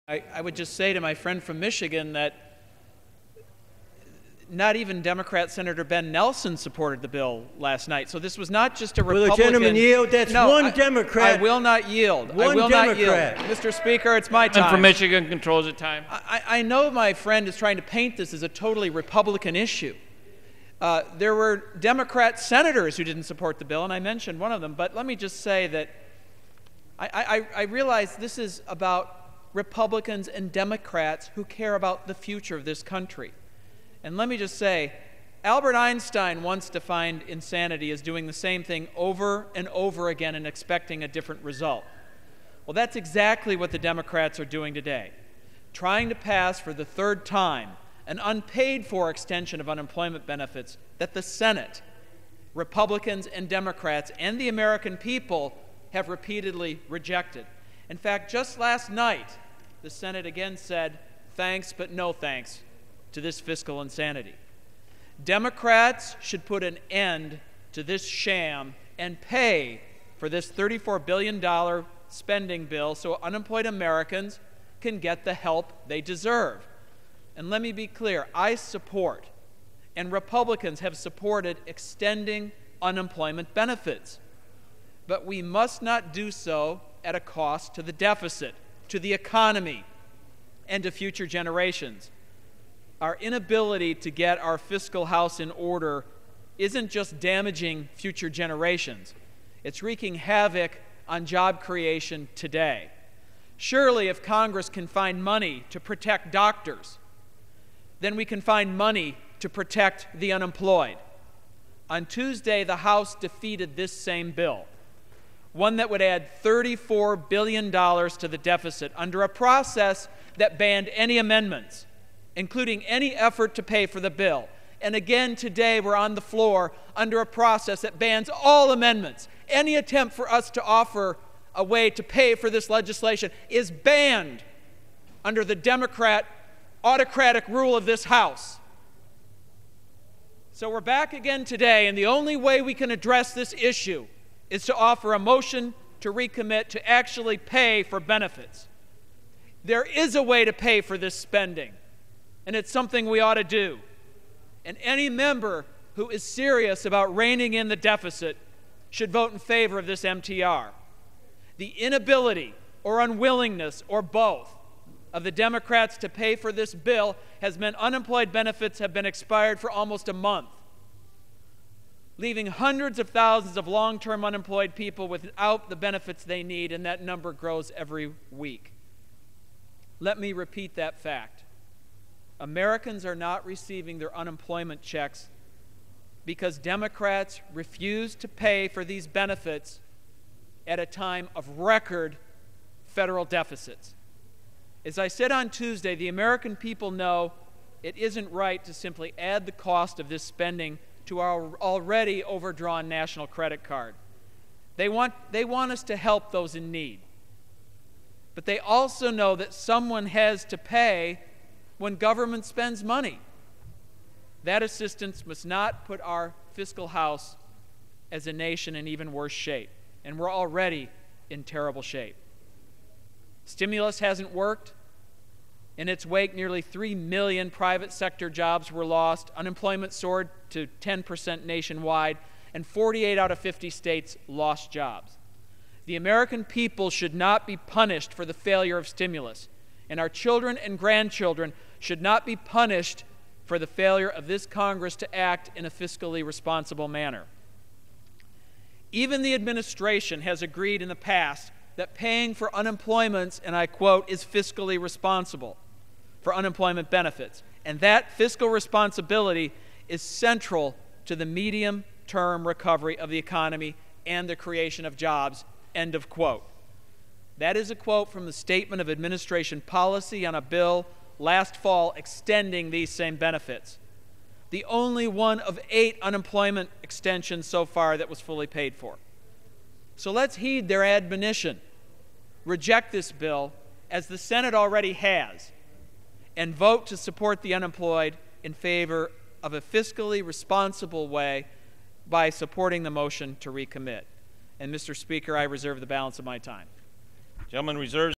I would just say to my friend from Michigan that not even Democrat Senator Ben Nelson supported the bill last night. So this was not just a Republican. Will the gentleman yield? That's one Democrat. I will not yield. One I will Democrat. not yield. Mr. Speaker, it's my time. From Michigan controls the time. I know my friend is trying to paint this as a totally Republican issue. There were Democrat senators who didn't support the bill, and I mentioned one of them. But let me just say that I realize this is about Republicans and Democrats who care about the future of this country. And let me just say, Albert Einstein once defined insanity as doing the same thing over and over again and expecting a different result. Well, that's exactly what the Democrats are doing today, trying to pass for the third time an unpaid-for extension of unemployment benefits that the Senate, Republicans and Democrats, and the American people have repeatedly rejected. In fact, just last night, the Senate again said, thanks but no thanks to this fiscal insanity. Democrats should put an end to this sham and pay for this $34 billion spending bill so unemployed Americans can get the help they deserve. And let me be clear, I support, and Republicans have supported, extending unemployment benefits. But we must not do so at a cost to the deficit, to the economy, and to future generations. Our inability to get our fiscal house in order isn't just damaging future generations. It's wreaking havoc on job creation today. Surely, if Congress can find money to protect doctors, then we can find money to protect the unemployed. On Tuesday, the House defeated this same bill, one that would add $34 billion to the deficit under a process that banned any amendments, including any effort to pay for the bill. And again today we're on the floor under a process that bans all amendments. Any attempt for us to offer a way to pay for this legislation is banned under the Democrat autocratic rule of this House. So we're back again today, and the only way we can address this issue is to offer a motion to recommit to actually pay for benefits. There is a way to pay for this spending, and it's something we ought to do. And any member who is serious about reining in the deficit should vote in favor of this MTR. The inability or unwillingness or both of the Democrats to pay for this bill has meant unemployed benefits have been expired for almost a month, leaving hundreds of thousands of long-term unemployed people without the benefits they need, and that number grows every week. Let me repeat that fact. Americans are not receiving their unemployment checks because Democrats refuse to pay for these benefits at a time of record federal deficits. As I said on Tuesday, the American people know it isn't right to simply add the cost of this spending to our already overdrawn national credit card. They want us to help those in need. But they also know that someone has to pay when government spends money. That assistance must not put our fiscal house as a nation in even worse shape. And we're already in terrible shape. Stimulus hasn't worked. In its wake, nearly 3 million private sector jobs were lost. Unemployment soared to 10% nationwide, and 48 out of 50 states lost jobs. The American people should not be punished for the failure of stimulus, and our children and grandchildren should not be punished for the failure of this Congress to act in a fiscally responsible manner. Even the administration has agreed in the past that paying for unemployment, and I quote, is fiscally responsible for unemployment benefits. And that fiscal responsibility is central to the medium-term recovery of the economy and the creation of jobs, end of quote. That is a quote from the Statement of Administration Policy on a bill last fall extending these same benefits. The only one of 8 unemployment extensions so far that was fully paid for. So let's heed their admonition. Reject this bill, as the Senate already has, and vote to support the unemployed in favor of a fiscally responsible way by supporting the motion to recommit. And Mr. Speaker, I reserve the balance of my time. Gentleman reserves